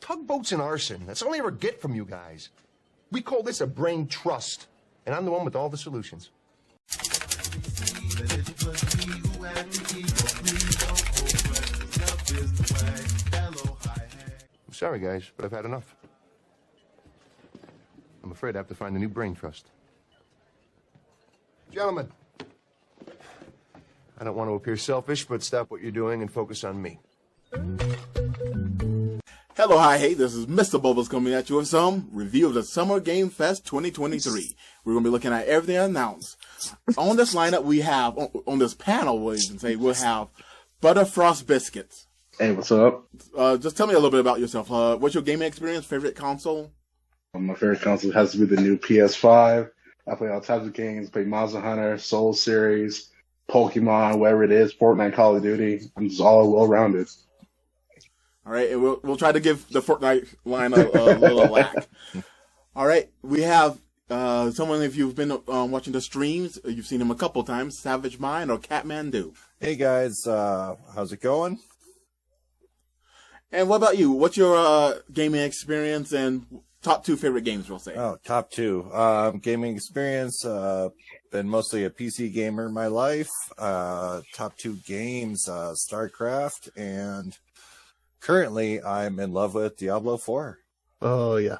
Tugboats and arson. That's all I ever get from you guys. We call this a brain trust. And I'm the one with all the solutions. I'm sorry, guys, but I've had enough. I'm afraid I have to find a new brain trust. Gentlemen, I don't want to appear selfish, but stop what you're doing and focus on me. Hello, hi, hey, this is Mr.Bubbles coming at you with some review of the Summer Game Fest 2023. We're going to be looking at everything announced. On this lineup, we have, on this panel, we'll have Butterfrost Biscuits. Hey, what's up? Just tell me a little bit about yourself. What's your gaming experience, favorite console? My favorite console has to be the new PS5. I play all types of games, play Monster Hunter, Soul Series, Pokemon, whatever it is, Fortnite, Call of Duty. I'm just all well-rounded. All right, and we'll try to give the Fortnite line a little lack. All right, we have someone, if you've been watching the streams, you've seen him a couple times, Savage Mind or Catmandu. Hey guys, how's it going? And what about you? What's your gaming experience and top 2 favorite games, we'll say? Oh, top 2. Gaming experience, been mostly a PC gamer in my life. Top 2 games, StarCraft, and currently I'm in love with Diablo 4. Oh, yeah.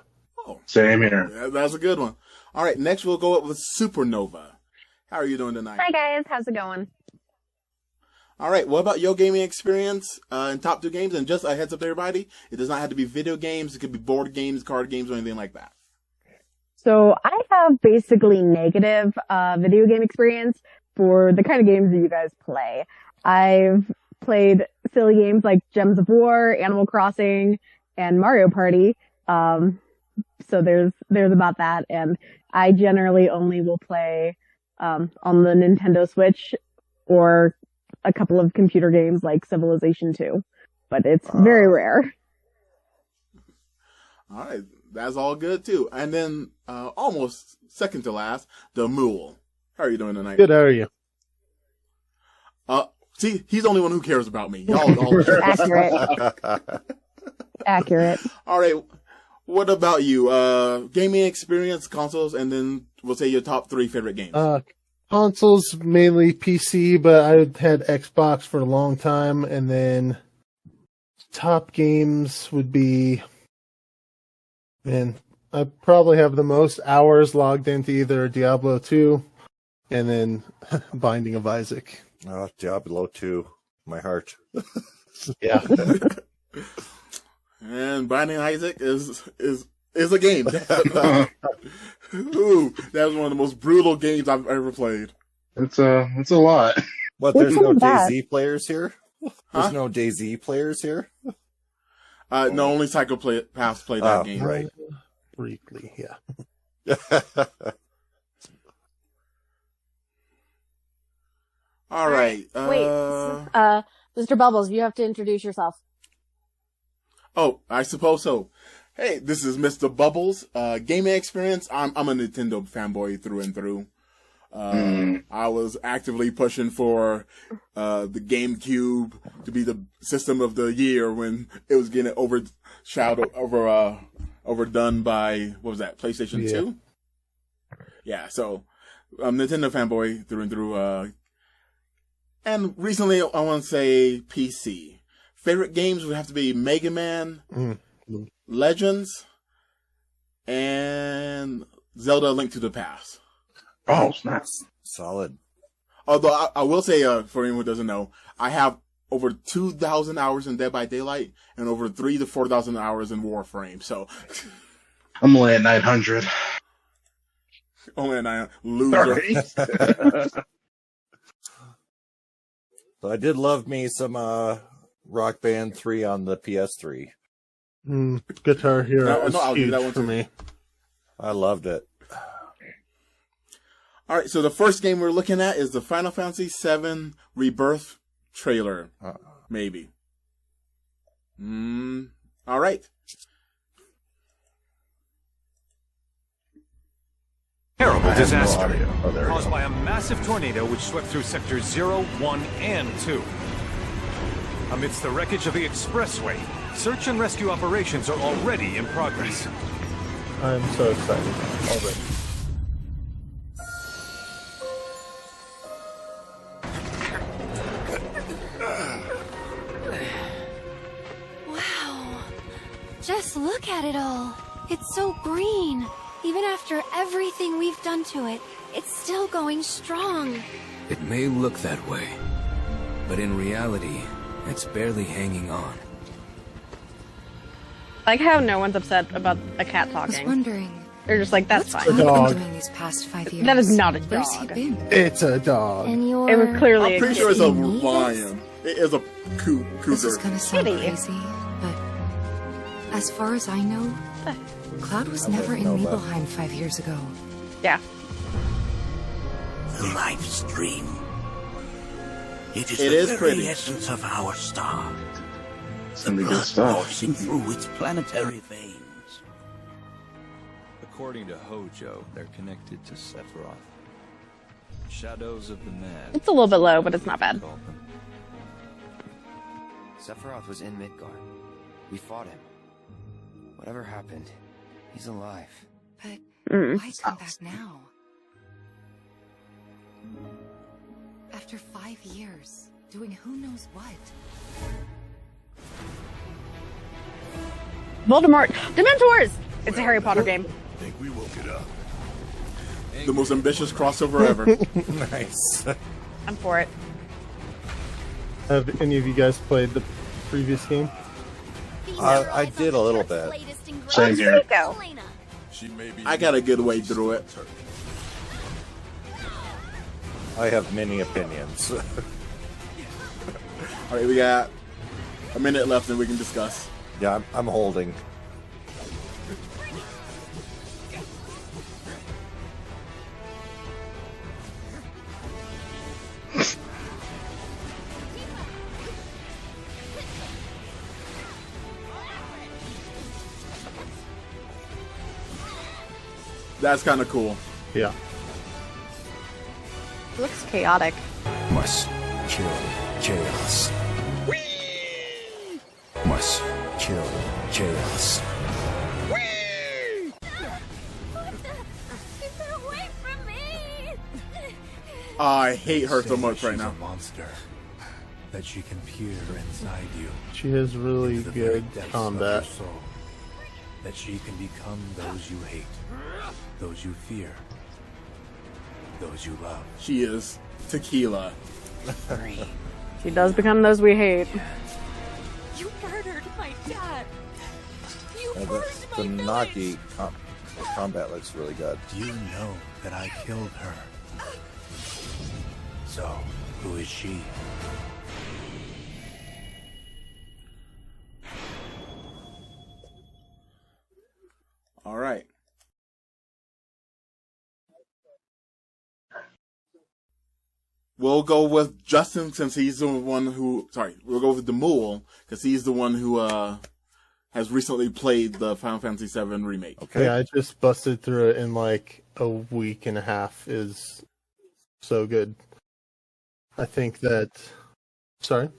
Oh, same here. Yeah, that's a good one. All right, next we'll go up with Supernova. How are you doing tonight? Hi, guys. How's it going? All right, what about your gaming experience in top 2 games? And just a heads up to everybody, it does not have to be video games. It could be board games, card games, or anything like that. So I have basically negative video game experience for the kind of games that you guys play. I've played silly games like Gems of War, Animal Crossing, and Mario Party. So there's about that. And I generally only will play on the Nintendo Switch or a couple of computer games like Civilization 2. But it's very rare. All right, that's all good too. And then almost second to last, the Mule. How are you doing tonight? Good, how are you? See, he's the only one who cares about me. Y'all Accurate. All right, what about you? Gaming experience, consoles, and then we'll say your top 3 favorite games. Consoles, mainly PC, but I had Xbox for a long time, and then top games would be, man, I probably have the most hours logged into either Diablo 2 and then Binding of Isaac. Oh, Diablo 2, my heart. Yeah. And Binding of Isaac is a game. Ooh, that was one of the most brutal games I've ever played. It's a lot. What, there's no DayZ players here? There's no DayZ players here? No, only Psychopaths play that game. Right. Briefly, yeah. All right. Wait, Mr. Bubbles, you have to introduce yourself. Oh, I suppose so. Hey, this is Mr. Bubbles. Gaming experience, I'm a Nintendo fanboy through and through. I was actively pushing for the GameCube to be the system of the year when it was getting overdone by, what was that, PlayStation 2? Yeah, so I'm a Nintendo fanboy through and through. And recently, I want to say PC. Favorite games would have to be Mega Man, Legends, and Zelda: Link to the Past. Oh, snap. Solid. Although I will say, for anyone who doesn't know, I have over 2,000 hours in Dead by Daylight and over 3,000 to 4,000 hours in Warframe. So I'm only at 900. Only at 900. Loser. So I did love me some Rock Band 3 on the PS3. Guitar Hero No, I'll give huge that one for too. me. I loved it. All right, so the first game we're looking at is the Final Fantasy VII Rebirth trailer. Maybe. All right. Terrible disaster caused by a massive tornado which swept through sectors 0, 1, and 2. Amidst the wreckage of the expressway, Search and rescue operations are already in progress. I'm so excited already. Wow. Just look at it all. It's so green. Even after everything we've done to it, it's still going strong. It may look that way, but in reality, it's barely hanging on. Like how no one's upset about a cat I was talking. wondering, They're just like, that's what's fine. A dog. Cloud been doing these past 5 years? That is not a Where's he dog. been? It's a dog. And you're... It was clearly I'm pretty a sure it's a kitty. lion. It is a This is cougar. gonna sound Kitty. crazy, but as far as I know, Cloud was never in know that. Nibelheim 5 years ago. Yeah. The life stream. It is It the is very pretty. essence of our star. Some good Blood stuff. coursing through its planetary veins. According to Hojo, they're connected to Sephiroth. Shadows of the Man. It's a little bit low, but it's not bad. called them. Sephiroth was in Midgard. We fought him. Whatever happened, he's alive. But Mm. why come back now? After 5 years, doing who knows what. Voldemort! Dementors! It's a Harry Potter game. Think we woke it up. The most ambitious crossover ever. Nice. I'm for it. Have any of you guys played the previous game? I did a little bit. Same here. Go. She may be I got a good way through it. I have many opinions. All right, we got a minute left and we can discuss. Yeah, I'm holding. That's kind of cool. Yeah. It looks chaotic. Must kill chaos. Must kill chaos. Keep her away from me! I hate her so much right She's now. a monster. That she can peer inside you. She has really into the very good depths of combat. your soul. That she can become those you hate, those you fear, those you love. She is tequila. She does become those we hate. You murdered my dad! You The burned my Naki combat looks really good. You know that I killed her. So, who is she? All right. We'll go with Justin since he's the one who. Sorry, we'll go with Demul because he's the one who has recently played the Final Fantasy VII remake. Okay. Yeah, I just busted through it in like a week and a half. Is so good. I think that. Sorry?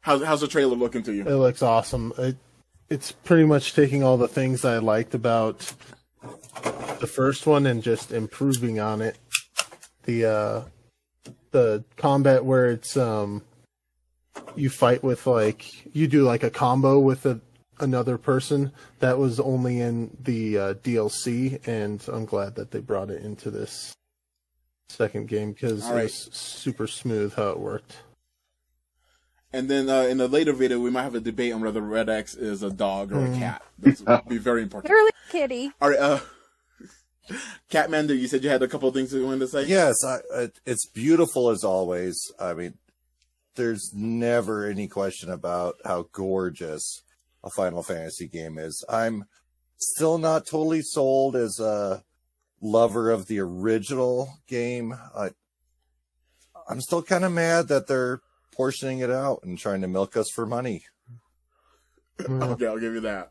How's the trailer looking to you? It looks awesome. It's pretty much taking all the things I liked about the first one and just improving on it. The combat where it's you fight with you do like a combo with another person, that was only in the DLC, and I'm glad that they brought it into this second game because it was super smooth how it worked. And then in a later video, we might have a debate on whether Red X is a dog or a cat. That would be very important. Literally kitty. All right, Catmander, you said you had a couple of things you wanted to say? Yes, it's beautiful as always. I mean, there's never any question about how gorgeous a Final Fantasy game is. I'm still not totally sold as a lover of the original game. I'm still kind of mad that they're portioning it out and trying to milk us for money. Okay, I'll give you that.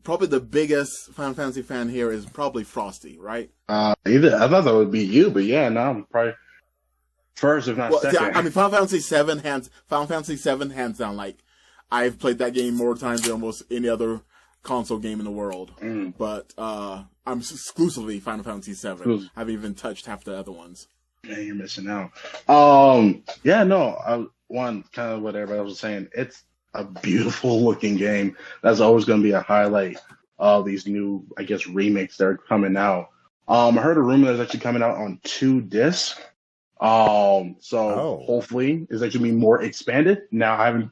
Probably the biggest Final Fantasy fan here is probably Frosty, right? I thought that would be you, but yeah, no, I'm probably. first, if not second. See, I mean, Final Fantasy VII hands down. Like, I've played that game more times than almost any other console game in the world. But I'm exclusively Final Fantasy VII. I haven't even touched half the other ones. Yeah, you're missing out. One kind of what everybody was saying. It's a beautiful looking game. That's always going to be a highlight of these new, I guess, remakes that are coming out. I heard a rumor that's actually coming out on 2 discs. Hopefully it's actually be more expanded. Now I haven't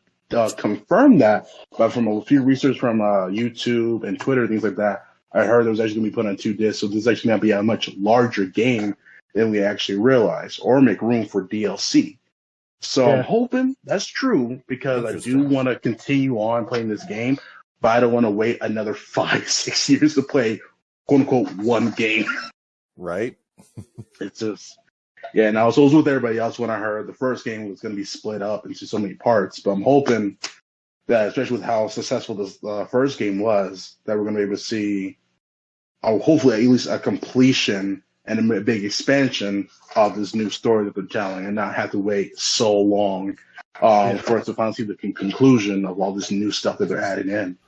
confirmed that, but from a few research from YouTube and Twitter, things like that, I heard it was actually going to be put on 2 discs. So this is actually going to be a much larger game than we actually realize, or make room for DLC. So I'm hoping that's true, because I do want to continue on playing this game, but I don't want to wait another 5-6 years to play quote unquote one game. Right. It's just, and I was with everybody else when I heard the first game was going to be split up into so many parts, but I'm hoping that, especially with how successful this first game was, that we're going to be able to see, hopefully at least a completion and a big expansion of this new story that they're telling, and not have to wait so long for us to finally see the conclusion of all this new stuff that they're adding in.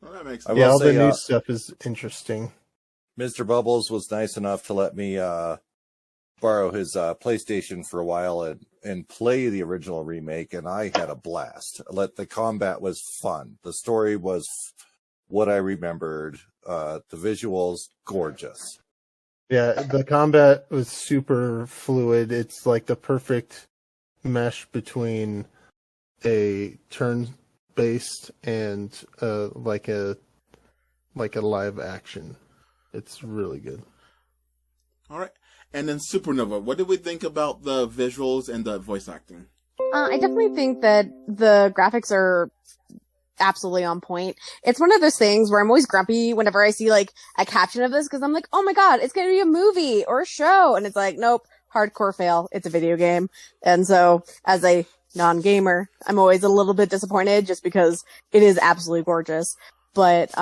Well, that makes sense. Yeah, all the new stuff is interesting. Mr. Bubbles was nice enough to let me borrow his PlayStation for a while and play the original remake, and I had a blast. The combat was fun. The story was what I remembered. The visuals, gorgeous. Yeah, the combat was super fluid. It's like the perfect mesh between a turn-based and like a live action. It's really good. All right. And then Supernova, what did we think about the visuals and the voice acting? I definitely think that the graphics are absolutely on point. It's one of those things where I'm always grumpy whenever I see like a caption of this, because I'm like, oh my god, it's going to be a movie or a show. And it's like, nope, hardcore fail. It's a video game. And so as a non-gamer, I'm always a little bit disappointed just because it is absolutely gorgeous. But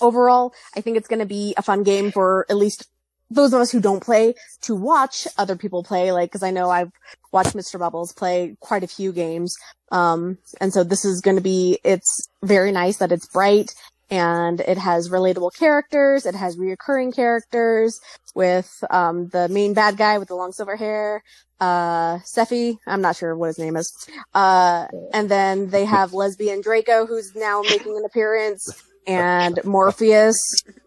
overall, I think it's going to be a fun game for at least those of us who don't play to watch other people play, like, because I know I've watched Mr. Bubbles play quite a few games. And so this is going to be, it's very nice that it's bright and it has relatable characters. It has reoccurring characters with, the main bad guy with the long silver hair, Sephy. I'm not sure what his name is. And then they have lesbian Draco, who's now making an appearance, and Morpheus.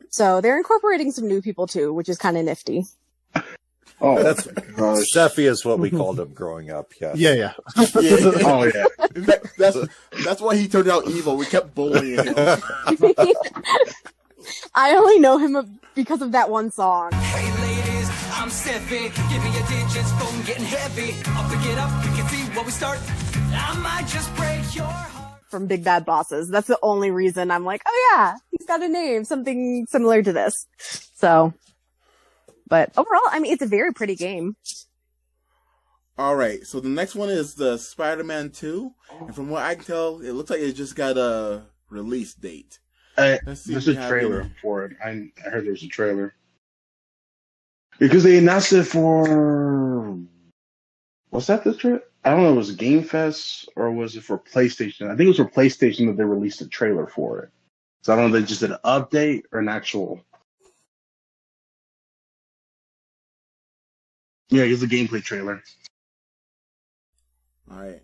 So they're incorporating some new people too, which is kind of nifty. Oh, that's Sephy is what we called him growing up. Yes. Yeah. Oh yeah. That's why he turned out evil. We kept bullying him. I only know him because of that one song. Hey ladies, I'm Sephy. Give me your digits, phone getting heavy. I'll pick it up, we can see where we start. I might just break your heart. From Big Bad Bosses. That's the only reason I'm like, oh yeah, he's got a name, something similar to this. So, but overall, I mean, it's a very pretty game. All right, so the next one is the Spider-Man 2, and from what I can tell, it looks like it just got a release date. There's a trailer for it. I heard there's a trailer. Because they announced it for... Was that the trailer? I don't know, it was Game Fest or was it for PlayStation? I think it was for PlayStation that they released a trailer for it. So I don't know if they just did an update or an actual... Yeah, it's a gameplay trailer. Alright.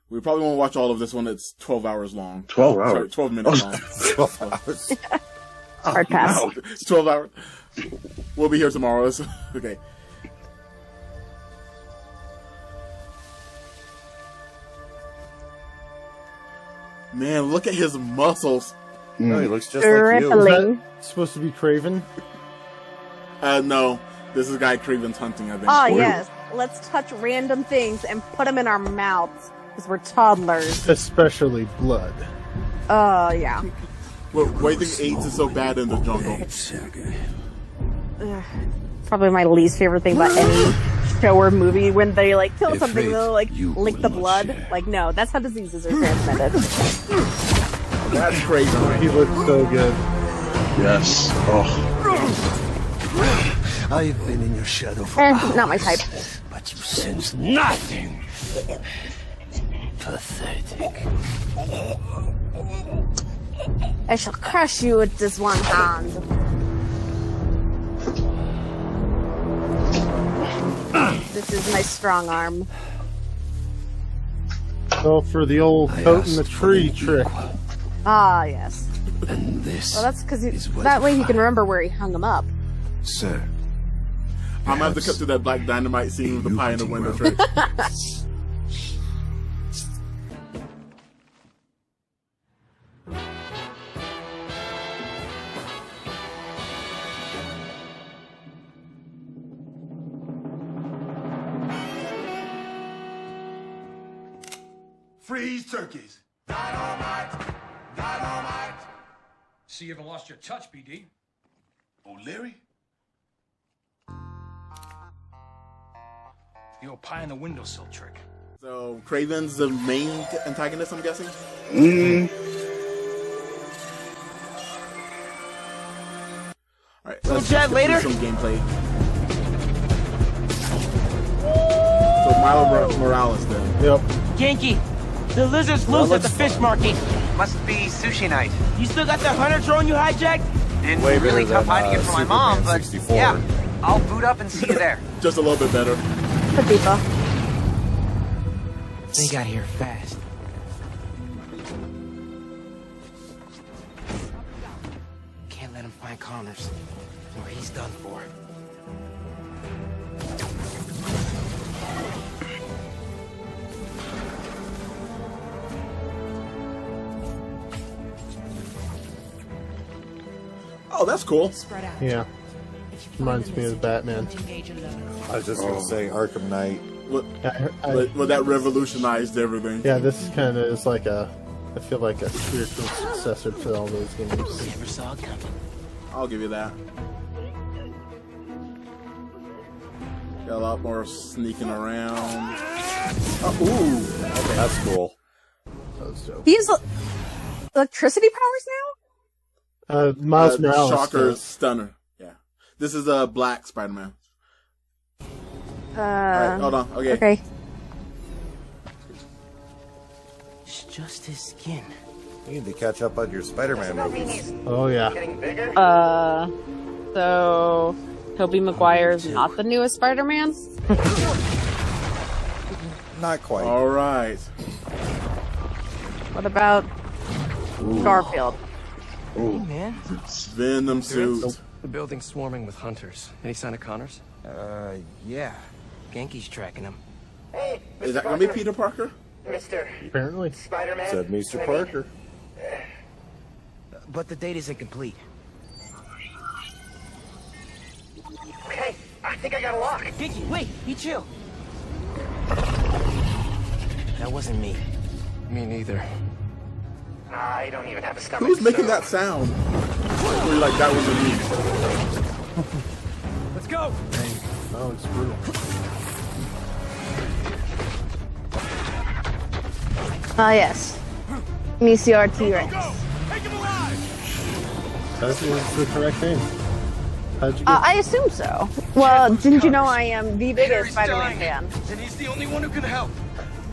We probably won't watch all of this one. It's 12 hours long. 12 hours? Sorry, 12 minutes long. 12 hours. Hard pass. No, 12 hours. We'll be here tomorrow. Okay. Man, look at his muscles. No, he looks just like you. Is that supposed to be Craven? No. This is Guy Craven's hunting, I think. Oh, yes. Let's touch random things and put them in our mouths because we're toddlers. Especially blood. Oh, yeah. Why do you think AIDS is so bad in the jungle? Probably my least favorite thing about any show or movie, when they like kill something, they'll like lick the blood. Like, no, that's how diseases are transmitted. That's crazy. He looks so good. Yes. Oh. I've been in your shadow for hours, not my type. but you sense nothing. Pathetic. I shall crush you with this one hand. This is my strong arm. Go for the old coat in the tree trick. Ah, yes. And this Well, that's because that way he can remember where he hung him up. Sir. I'm gonna have to cut through that Black Dynamite scene with the pie in the window trick. Freeze turkeys. See, you haven't lost your touch, BD. O'Leary? The old pie in the windowsill trick. So Kraven's the main antagonist, I'm guessing. All right, let's chat later. some gameplay. So Milo Morales then. Yep. Yankee, the lizard's loose at the fish market. Must be sushi night. You still got that hunter drone you hijacked? Didn't Way really better tough than, hiding it from my Superman mom, but 64. yeah, I'll boot up and see you there. Just a little bit better. They got here fast. Can't let him find Connors, or he's done for. Oh, that's cool. Yeah. Reminds me of Batman. I was just gonna say Arkham Knight. Well, that revolutionized everything. Yeah, this kind of is like I feel like a spiritual successor to all those games. Never saw it coming. I'll give you that. Got a lot more sneaking around. Oh, ooh, okay. That's cool. That was dope. He has electricity powers now? Miles Morales. Shocker, does. Stunner. Yeah. This is a black Spider-Man. Alright, hold on. Okay. Okay. It's just his skin. You need to catch up on your Spider-Man movies. Oh yeah. So Tobey Maguire's not the newest Spider-Man? Not quite. All right. What about Garfield? Hey, man. Venom suit. The building's swarming with hunters. Any sign of Connors? Yeah. Genki's tracking him. Hey, Is that gonna be Peter Parker? Mr. Apparently. Spider-Man. Said Mr. Parker. But the date isn't complete. Okay, I think I got a lock. Genki, wait! Be chill! That wasn't me. Me neither. I don't even have a stomach. Who's making so- that sound? Where you're like, that wasn't me. Let's go! Oh, it's brutal. Ah, yes. Monsieur T-Rex. That is the correct name. How'd you get I assume so. Well, didn't you know I am the biggest Spider-Man fan? And he's the only one who can help.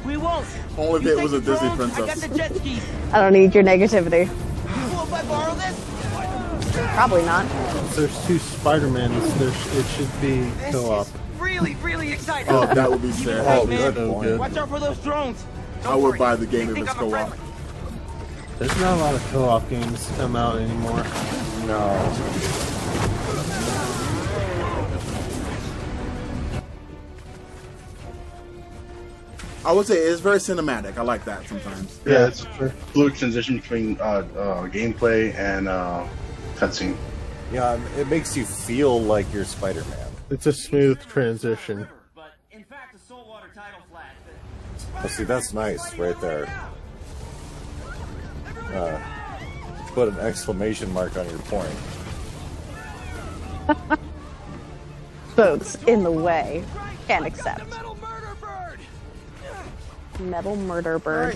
We won't! Only if You it was a take the Disney drones, I got princess. the jet skis! I don't need your negativity. Cool if I borrow this? Probably not. There's two Spider-Mans. It should be co-op. Really, really exciting. Oh, that would be sad. Oh, man. good point. Watch out for those drones! I would buy the game if it's co-op. There's not a lot of co-op games come out anymore. No. I would say it's very cinematic. I like that sometimes. Yeah, it's a fluid transition between gameplay and cutscene. Yeah, it makes you feel like you're Spider-Man. It's a smooth transition. Oh, see, that's nice right there. Put an exclamation mark on your point. Boats in the way. Can't accept. Metal murder bird.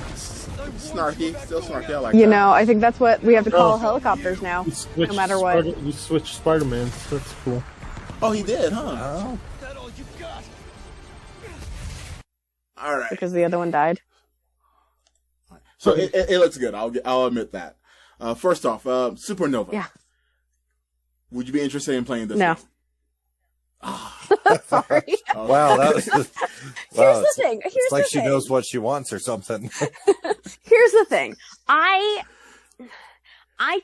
Snarky, still snarky. I like You that. know, I think that's what we have to call helicopters now. You switch No matter what. You switch Spider-Man. That's cool. Oh, he did, huh? Oh. All right. Because the other one died. So it looks good. I'll admit that. First off, Supernova. Yeah. Would you be interested in playing this? No. Sorry. Wow, that was. Wow, Here's the thing. It's like she knows what she wants or something. Here's the thing. I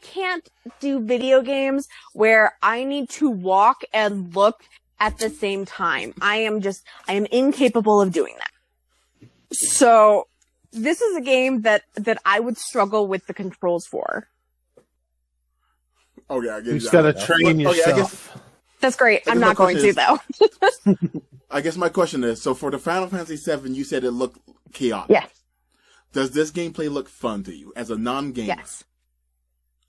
can't do video games where I need to walk and look at the same time. I am incapable of doing that. So this is a game that I would struggle with the controls for. Oh yeah, I you just gotta train yourself. That's great. I'm not going to though. I guess my question is: so for the Final Fantasy VII, you said it looked chaotic. Yes. Does this gameplay look fun to you as a non-gamer? Yes.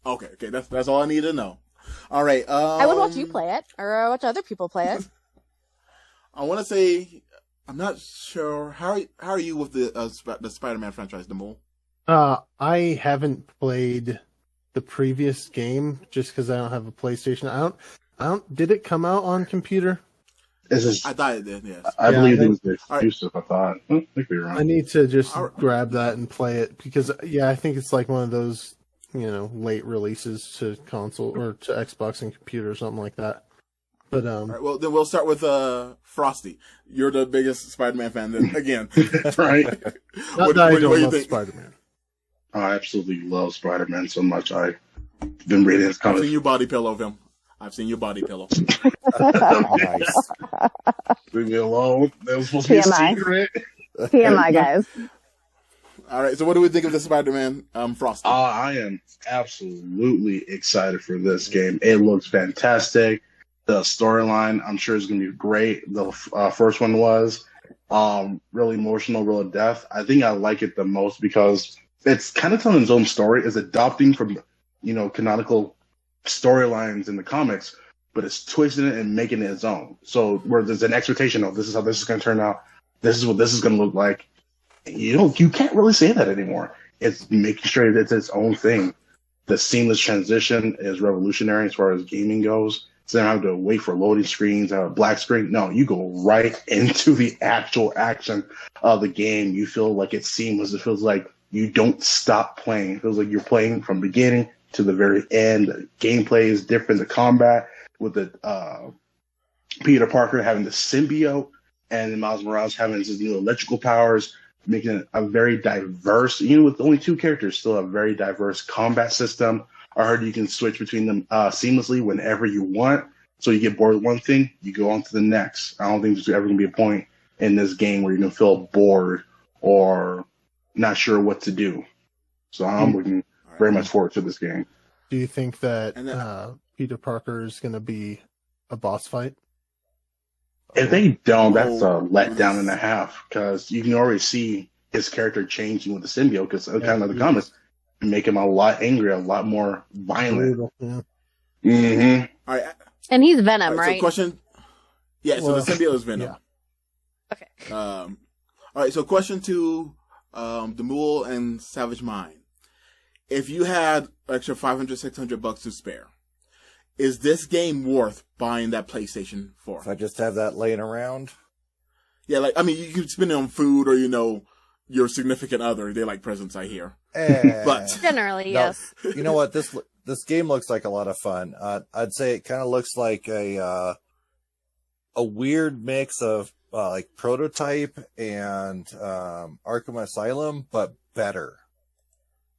Okay. That's all I need to know. All right. I would watch you play it, or watch other people play it. I want to say I'm not sure. How are you with the Spider-Man franchise, the Mole? I haven't played the previous game just because I don't have a PlayStation. I don't. Did it come out on computer? I thought it did. Yes. I believe it was exclusive. I thought. I think we were wrong. I need to just grab that and play it because I think it's like one of those late releases to console or to Xbox and computer or something like that. But all right, well then we'll start with Frosty. You're the biggest Spider-Man fan then again, right? Not that I don't love Spider-Man. I absolutely love Spider-Man so much. I've been reading his comics. I've seen you body pillow him. I've seen you body pillow. Nice. Leave me alone. That was supposed to be a secret. TMI, guys. All right, so what do we think of the Spider-Man Frosty? I am absolutely excited for this game. It looks fantastic. The storyline, I'm sure, is going to be great. The first one was really emotional, real depth. I think I like it the most because it's kind of telling its own story. It's adopting from, canonical storylines in the comics, but it's twisting it and making it its own. So where there's an expectation of this is how this is going to turn out. This is what this is going to look like. You can't really say that anymore. It's making sure that it's its own thing. The seamless transition is revolutionary as far as gaming goes. So they don't have to wait for loading screens, a black screen. No, you go right into the actual action of the game. You feel like it's seamless. It feels like you don't stop playing. It feels like you're playing from beginning to the very end. The gameplay is different. The combat with the Peter Parker having the symbiote and Miles Morales having his new electrical powers, making it a very diverse, with only two characters, still a very diverse combat system. I heard you can switch between them seamlessly whenever you want. So you get bored with one thing, you go on to the next. I don't think there's ever going to be a point in this game where you're going to feel bored or not sure what to do. So I'm looking very much forward to this game. Do you think that Peter Parker is going to be a boss fight? If they don't, that's a letdown and a half because you can already see his character changing with the symbiote because kind of the comics make him a lot angrier, a lot more violent. Yeah. Mm-hmm. All right. And he's Venom, right? So question. Yeah, so the symbiote is Venom. Yeah. Okay. All right, so question to the Mule and Savage Mind. If you had extra $500, $600 to spare, is this game worth buying that PlayStation for? If I just have that laying around? Yeah, you can spend it on food or, your significant other. They like presents, I hear. But generally, no, yes. You know what? This game looks like a lot of fun. I'd say it kind of looks like a weird mix of like Prototype and Arkham Asylum, but better.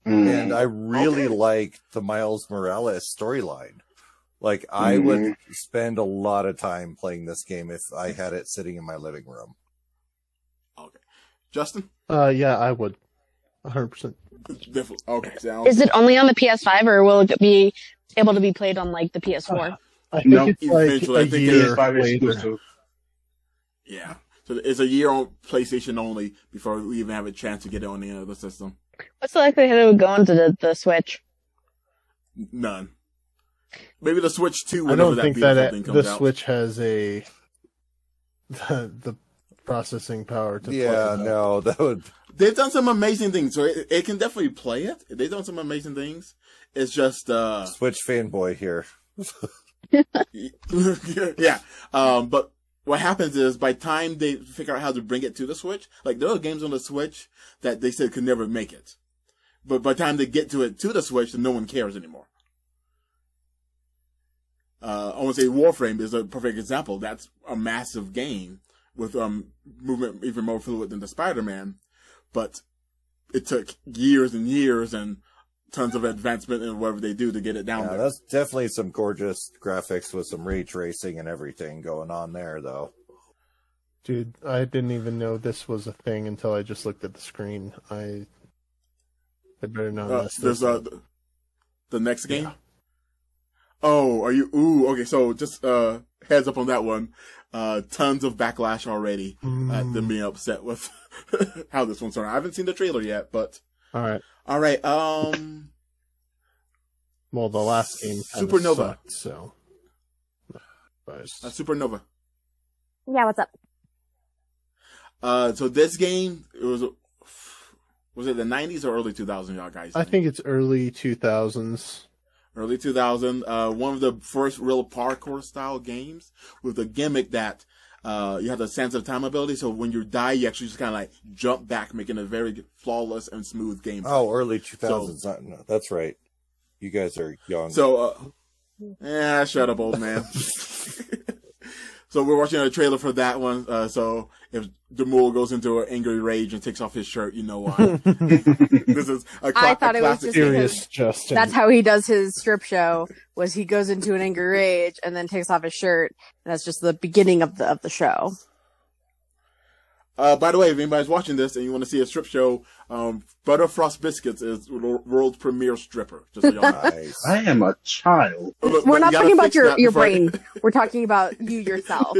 And I really like the Miles Morales storyline. Like, I would spend a lot of time playing this game if I had it sitting in my living room. Okay. Justin? Yeah, I would. 100%. Okay. Is it only on the PS5 or will it be able to be played on the PS4? I think it's like a year later. Yeah. So it's a year on PlayStation only before we even have a chance to get it on the other system. What's the likelihood it would go into the Switch? None. Maybe the Switch 2. I don't think that the out. Switch has the processing power to play it. No, that would... They've done some amazing things, so it can definitely play it. They've done some amazing things. It's just... Switch fanboy here. Yeah. But what happens is by the time they figure out how to bring it to the Switch, like there are games on the Switch that they said could never make it. But by the time they get to the Switch, then no one cares anymore. I want to say Warframe is a perfect example. That's a massive game with movement even more fluid than the Spider-Man. But it took years and years and tons of advancement in whatever they do to get it down there. That's definitely some gorgeous graphics with some ray tracing and everything going on there, though. Dude, I didn't even know this was a thing until I just looked at the screen. I better not mess There's this up. the next game. Yeah. Oh, are you? Ooh, okay. So just heads up on that one. Tons of backlash already at them being upset with how this one's turned. I haven't seen the trailer yet, but all right. Well, the last game Supernova. Sucked, so Supernova. Yeah, what's up? So this game, was it the 90s or early 2000s, y'all guys? I think it's early 2000s. Early 2000, one of the first real parkour style games with a gimmick that you have the sense of time ability. So when you die, you actually just kind of like jump back, making a very flawless and smooth game. Oh, early 2000s. No, that's right. You guys are young. So, shut up, old man. So we're watching a trailer for that one. So if Demul goes into an angry rage and takes off his shirt, you know why. This is I thought it was just serious, Justin. That's how he does his strip show. Was he goes into an angry rage and then takes off his shirt, and that's just the beginning of the show. By the way, if anybody's watching this and you want to see a strip show, Butterfrost Biscuits is world's premier stripper. Just so y'all know. Nice. I am a child. We're not talking about your brain. We're talking about you yourself.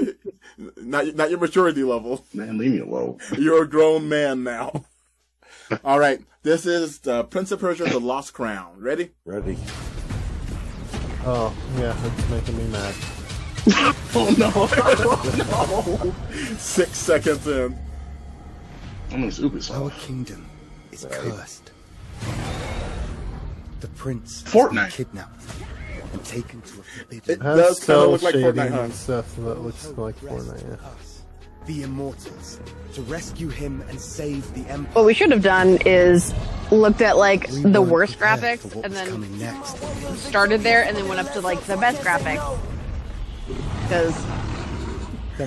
Not your maturity level. Man, leave me alone. You're a grown man now. All right. This is Prince of Persia: The Lost Crown. Ready? Ready. Oh, yeah, it's making me mad. Oh, no. Oh, no. 6 seconds in. Our kingdom is cursed. The prince Fortnite. has been kidnapped and taken to a forbidden. It does kind of look like Fortnite, huh? And stuff that looks like Fortnite, yeah. The immortals, to rescue him and save the empire. What we should have done is looked at like the worst graphics and then started there and then went up to like the best graphics. Because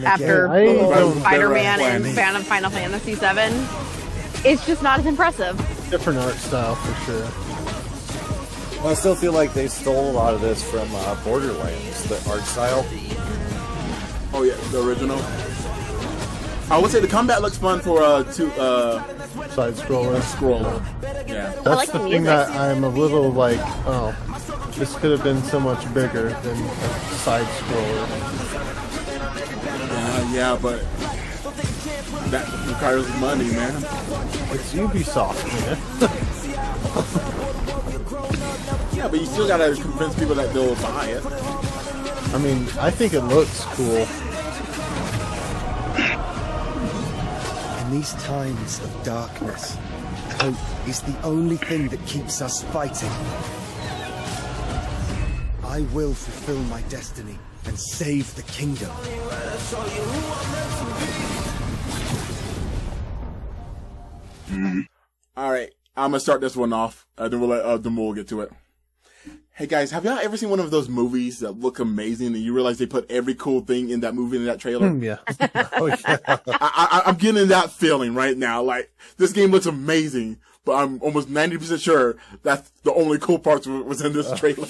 after Spider-Man and fan of Final Fantasy VII, it's just not as impressive. Different art style for sure. Well, I still feel like they stole a lot of this from Borderlands, the art style. Oh yeah, the original. I would say the combat looks fun for side scroller. Yeah, that's like the thing that I'm a little like, oh, this could have been so much bigger than a side scroller. Yeah, but that requires money, man. It's Ubisoft, man. Yeah, but you still gotta convince people that they'll buy it. I mean, I think it looks cool. In these times of darkness, hope is the only thing that keeps us fighting. I will fulfill my destiny and save the kingdom. All right, I'm gonna start this one off. Then we'll let Demul get to it. Hey guys, have y'all ever seen one of those movies that look amazing and you realize they put every cool thing in that movie in that trailer? Yeah. Oh, yeah. I'm getting that feeling right now. Like, this game looks amazing, but I'm almost 90% sure that's the only cool parts was in this trailer.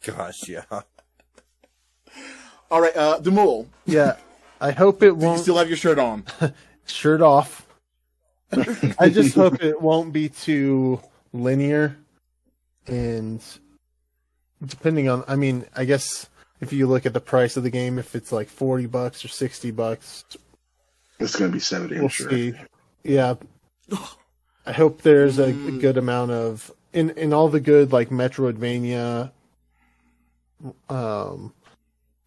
Gosh, yeah. All right, Demul. Yeah, I hope it won't. You still have your shirt on. Shirt off. I just hope it won't be too linear, and depending on, I mean, I guess if you look at the price of the game, if it's like $40 or $60, it's going to be 70. We'll I'm sure. see. Yeah, I hope there's a good amount of in all the good like Metroidvania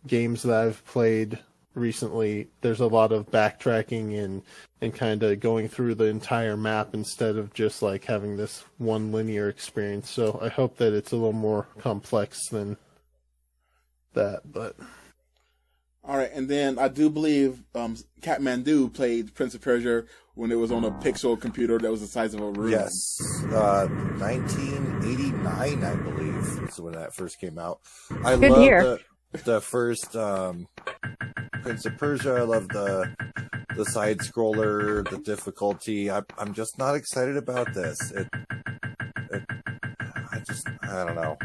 games that I've played recently. There's a lot of backtracking and kind of going through the entire map instead of just like having this one linear experience. So I hope that it's a little more complex than that, but All right, and then I do believe Kathmandu played Prince of Persia when it was on a pixel computer that was the size of a room. Yes, 1989, I believe, is when that first came out. I Good love year. the first Prince of Persia. I love the side scroller, the difficulty. I'm just not excited about this. I don't know.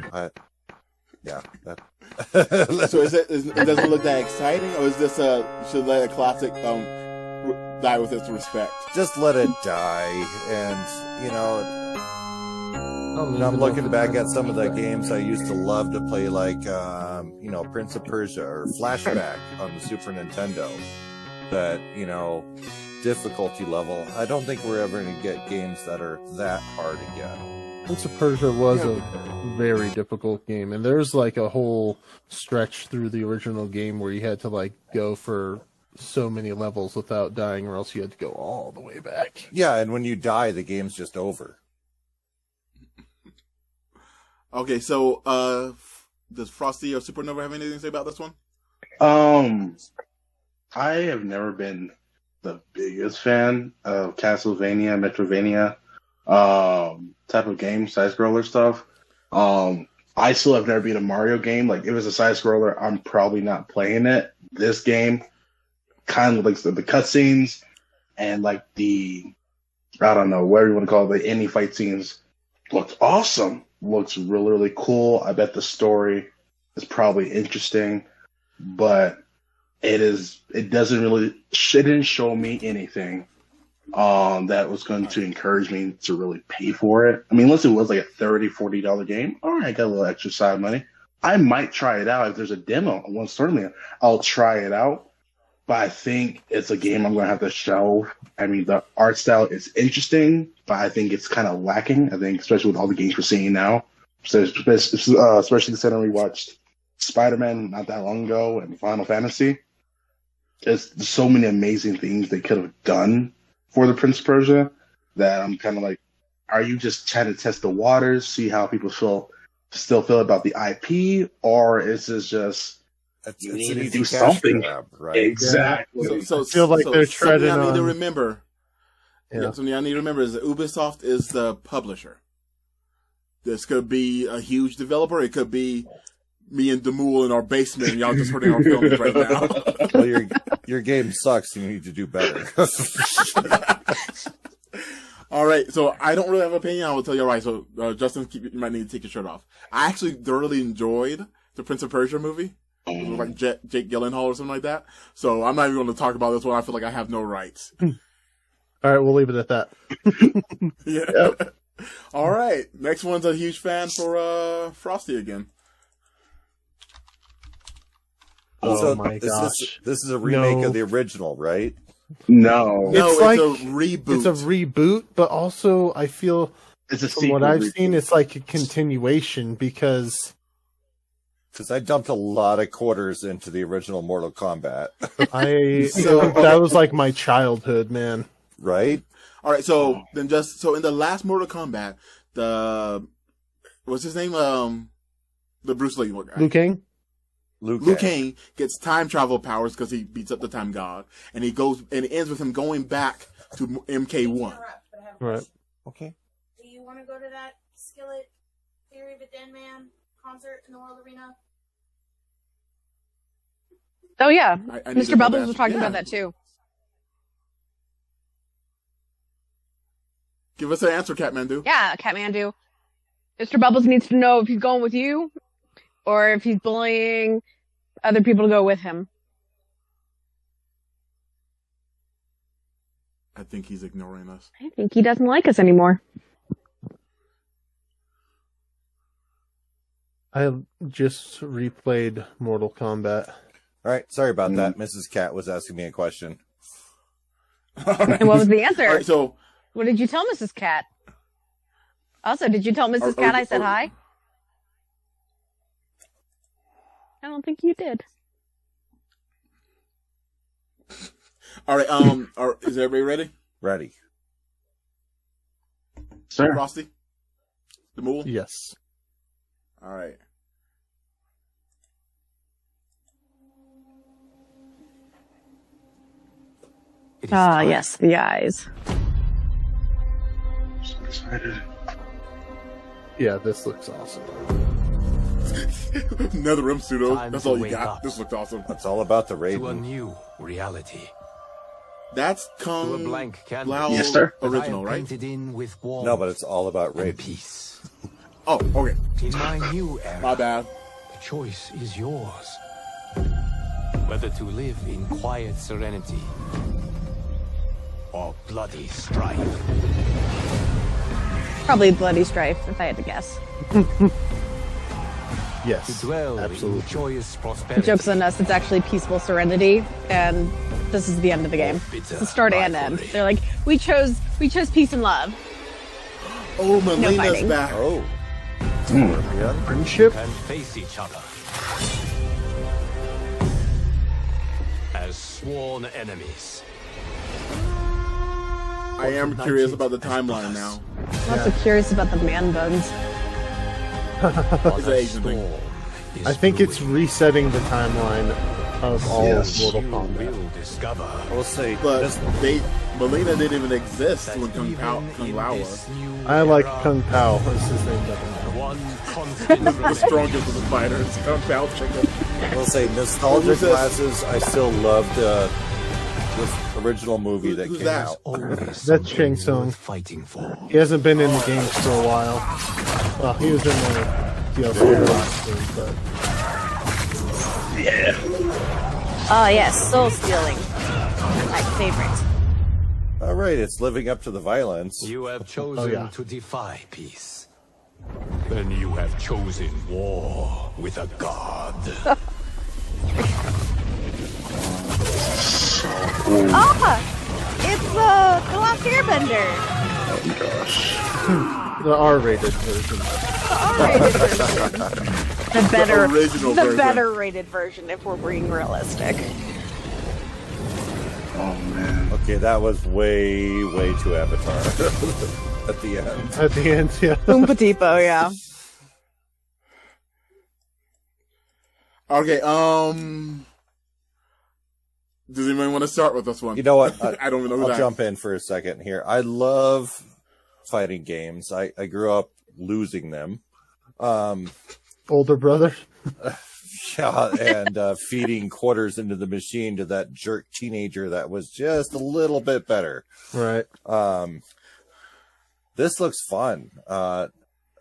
So it doesn't look that exciting, or is this should let a classic die with its respect? Just let it die, and I'm looking back at some of the games I used to love to play, like Prince of Persia or Flashback on the Super Nintendo. That difficulty level. I don't think we're ever going to get games that are that hard again. Prince of Persia was a very difficult game, and there's like a whole stretch through the original game where you had to like go for so many levels without dying, or else you had to go all the way back. Yeah, and when you die, the game's just over. Okay, so does Frosty or Supernova have anything to say about this one? I have never been the biggest fan of Castlevania, Metrovania, type of game, side scroller stuff. I still have never beat a Mario game. Like, if it's a side scroller, I'm probably not playing it. This game, kind of like the cutscenes and like I don't know, whatever you want to call it, the indie fight scenes, looks awesome. Looks really, really cool. I bet the story is probably interesting, but it didn't show me anything that was going to encourage me to really pay for it. I mean, unless it was like a $30, $40 game, all right, I got a little extra side money. I might try it out if there's a demo. Well, certainly I'll try it out, but I think it's a game I'm going to have to shelve. I mean, the art style is interesting, but I think it's kind of lacking. I think, especially with all the games we're seeing now, especially considering we watched Spider-Man not that long ago and Final Fantasy. There's so many amazing things they could have done for the Prince of Persia that I'm kind of like, are you just trying to test the waters, see how people still feel about the IP, or is this just you need to do something? Right? Exactly. I feel like they're treading on. Something I need to remember. Yeah, something I need to remember is that Ubisoft is the publisher. This could be a huge developer. It could be me and Demul in our basement, and y'all just hurting our feelings right now. Well, your game sucks. You need to do better. All right, so I don't really have an opinion. I will tell you. All right, so Justin, you might need to take your shirt off. I actually thoroughly enjoyed the Prince of Persia movie. It was like Jake Gyllenhaal or something like that. So I'm not even going to talk about this one. I feel like I have no rights. All right, we'll leave it at that. Yeah. Yep. All right, next one's a huge fan for Frosty again. Oh my gosh! This is a remake of the original, right? No, it's like a reboot. It's a reboot, but also I feel from what I've seen, it's like a continuation because I dumped a lot of quarters into the original Mortal Kombat. That was like my childhood, man. Right? All right, so then in the last Mortal Kombat, what's his name? The Bruce Lee guy. Liu Kang? Liu Kang gets time travel powers because he beats up the time god, and it ends with him going back to MK1. Right. Okay. Do you want to go to that Skillet Theory of a Dead Man concert in the World Arena? Oh yeah, I need to Mr. know Bubbles that. was talking Yeah. about that too. Give us an answer, Kathmandu. Yeah, Kathmandu. Mr. Bubbles needs to know if he's going with you, or if he's bullying other people to go with him. I think he's ignoring us. I think he doesn't like us anymore. I just replayed Mortal Kombat. All right, sorry about that. Mrs. Cat was asking me a question. And what was the answer? All right, so What did you tell Mrs. Cat? Also, did you tell Mrs. Cat I said hi? I don't think you did. all right, is everybody ready? Ready. Sir. Frosty? The mule? Yes. All right. Ah, yes, the eyes. I'm so excited. Yeah, this looks awesome. NetherRealm pseudo. Time That's to all you wake got. up. This looks awesome. That's all about the To a Raven. new reality. That's To a Kung blank canvas. Lao Yes, sir. that I original, have right? painted in with warmth No, but it's all about and Raven. peace. Oh, okay. In my new era, My bad. the choice is yours. Whether to live in quiet serenity or bloody strife. Probably bloody strife, if I had to guess. Yes, To dwell absolutely. in joyous The prosperity. joke's on us, it's actually peaceful serenity, and this is the end of the game. bitter It's the start and end. rivalry. They're like, we chose peace and love. Oh, Melina's fighting. back. Oh. Friendship? And face each other as sworn enemies. I am curious about the timeline now. I'm also curious about the man buns. It's an Asian thing. I think it's resetting the timeline of all Yes. Mortal Kombat. Will discover We'll see. But Melina didn't even exist when Kung Lao was. I like Kung Pao. That's his name. Doesn't matter. one constant The strongest of the fighters. Kung Pao chicken. We'll say nostalgic Who's this? glasses. I still loved this original movie that Who's came that? out. That's Shang Tsung. fighting for. He hasn't been in the games for a while. Well, he was in the DLC last game, but Oh yes, soul stealing. My favorite. All right, it's living up to the violence. You have chosen Oh, yeah. to defy peace. Then you have chosen war with a god. Ah! It's the Last Airbender. the R-rated version. The R-rated version. The better, original the version. better rated version, if we're being realistic. Oh man. Okay, that was way too Avatar at the end. At the end, yeah. Oompa Depot, yeah. Okay, does anyone want to start with this one? You know what? I don't even know who I'll that jump in for a second here. I love fighting games. I grew up losing them. Older brother. Yeah, and feeding quarters into the machine to that jerk teenager that was just a little bit better. Right. This looks fun.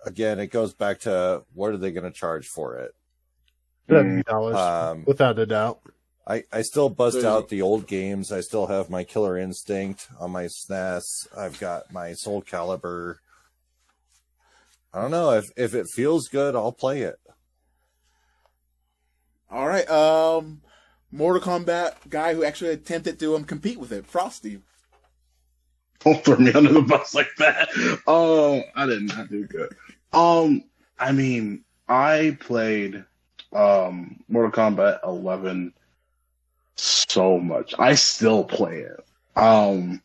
Again, it goes back to what are they going to charge for it? $70, without a doubt. I still bust out the old games. I still have my Killer Instinct on my SNES. I've got my Soul Calibur. I don't know. If it feels good, I'll play it. All right, Mortal Kombat guy who actually attempted to compete with it, Frosty. Don't throw me under the bus like that. I did not do good. I mean, I played Mortal Kombat 11 so much. I still play it. I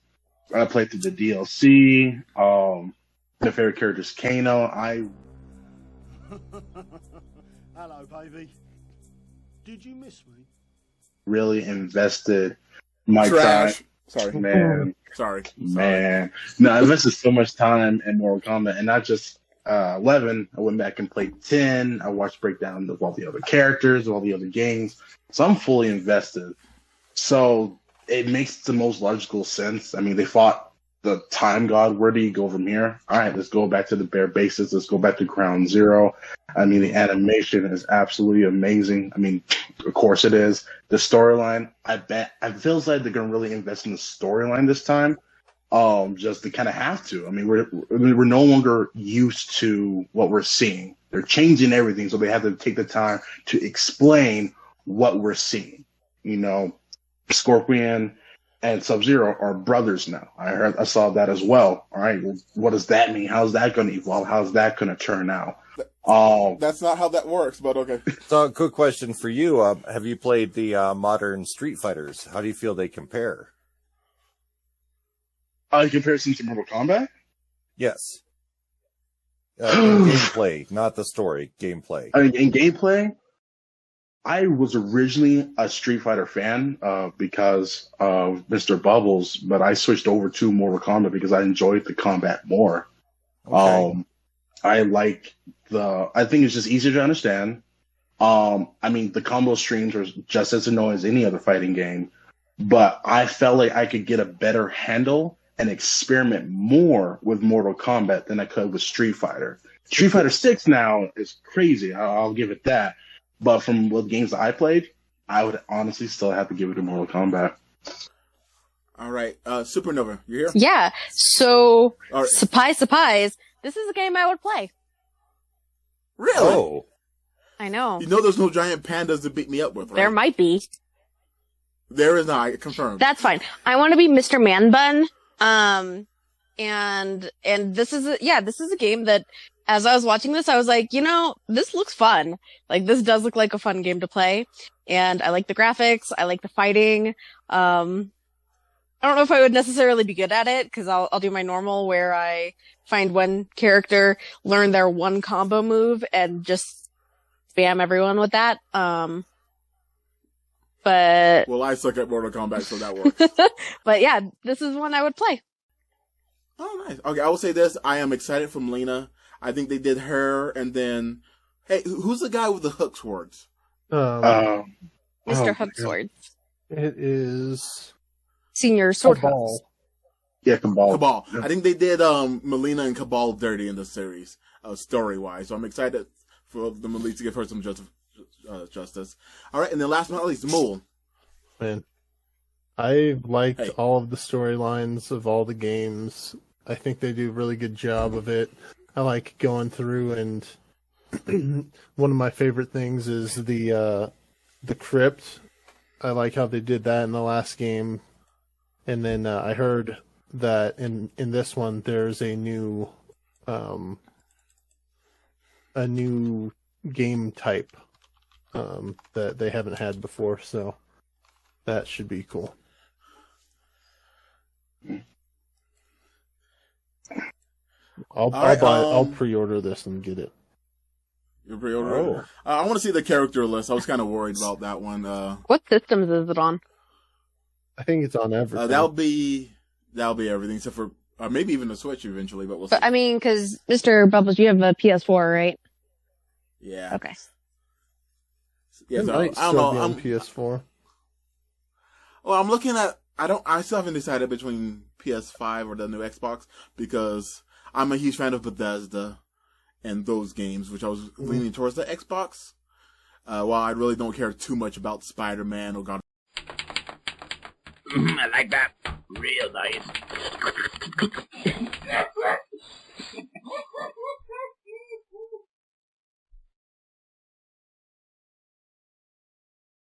played through the DLC. My favorite character is Kano. Hello, baby. Did you miss me? Really invested my Trash. time. Sorry, Man. Sorry. Man. No, I invested so much time in Mortal Kombat, and not just 11. I went back and played 10. I watched breakdowns of all the other characters, all the other games. So I'm fully invested. So it makes the most logical sense. I mean, they fought the time god. Where do you go from here? All right, let's go back to the bare basics. Let's go back to ground zero. I mean, the animation is absolutely amazing. I mean, of course it is. The storyline, it feels like they're going to really invest in the storyline this time. Just to kind of have to. I mean, we're no longer used to what we're seeing. They're changing everything, so they have to take the time to explain what we're seeing. You know, Scorpion and Sub-Zero are brothers now. I saw that as well. All right, well, what does that mean? How's that going to evolve? How's that going to turn out? That's not how that works, but okay. So, a quick question for you: have you played the modern Street Fighters? How do you feel they compare? In comparison to Mortal Kombat? Yes. In gameplay, not the story. Gameplay. I mean, in gameplay, I was originally a Street Fighter fan because of Mr. Bubbles, but I switched over to Mortal Kombat because I enjoyed the combat more. Okay. I think it's just easier to understand. I mean, the combo streams are just as annoying as any other fighting game, but I felt like I could get a better handle and experiment more with Mortal Kombat than I could with Street Fighter. Street Fighter 6 now is crazy. I'll give it that. But from the games that I played, I would honestly still have to give it to Mortal Kombat. All right. Supernova, you here? Yeah. So, All right. surprise, this is a game I would play. Really? Oh. I know. You know there's no giant pandas to beat me up with, right? There might be. There is not. I confirmed. That's fine. I want to be Mr. Man Bun. And this is a game that, as I was watching this, I was like, this looks fun. Like, this does look like a fun game to play. And I like the graphics. I like the fighting. I don't know if I would necessarily be good at it, because I'll do my normal where I find one character, learn their one combo move, and just spam everyone with that. But well, I suck at Mortal Kombat, so that works. but yeah, this is one I would play. Oh, nice. Okay, I will say this. I am excited from Lena. I think they did her, and then, hey, who's the guy with the hook swords? Mr. Hook Swords. It is Senior Sword Cabal. Hooks. Yeah, Cabal. Cabal. I think they did Melina and Cabal dirty in the series, story-wise. So I'm excited for them at least to give her some justice. All right, and then last but not least, Mole. Man, I liked all of the storylines of all the games. I think they do a really good job of it. I like going through, and one of my favorite things is the crypt. I like how they did that in the last game. And then I heard that in this one there's a new game type that they haven't had before, so that should be cool. I'll pre-order this and get it. You pre-order it? I want to see the character list. I was kind of worried about that one. What systems is it on? I think it's on everything. That'll be everything except for maybe even the Switch eventually, but we'll see. But I mean, because Mr. Bubbles, you have a PS4, right? Yeah. Okay. Yeah, It so, might I don't still know. be on PS4. Well, I'm looking at. I still haven't decided between PS5 or the new Xbox because I'm a huge fan of Bethesda and those games, which I was leaning towards the Xbox. While I really don't care too much about Spider-Man or God. I like that. Real nice.